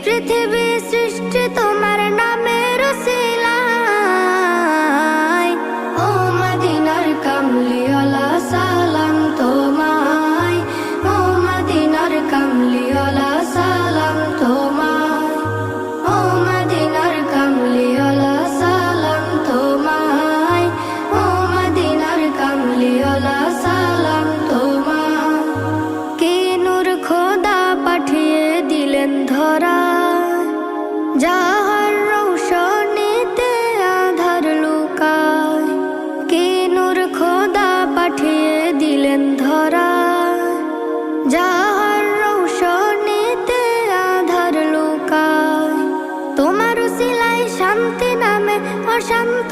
পৃথিবী সৃষ্টি তোমার নামের উসিলায়। ও মদিনার কামলিওয়ালা সালাম তোমায়, ও মদিনার কামলিওয়ালা সালাম তোমায়, ও মদিনার কামলিওয়ালা সালাম তোমায়, ও মদিনার কামলিওয়ালা সালাম তোমায়। কে নূর খোদা পাঠিয়ে দিলেন ধরা, যাহার রৌশনীতে আধার লুকায়। কে নূর খোদা পাঠিয়ে দিলেন ধরা, যাহার রৌশনীতে আধার লুকায়। তোমার উসিলায় শান্তি নামে অশান্ত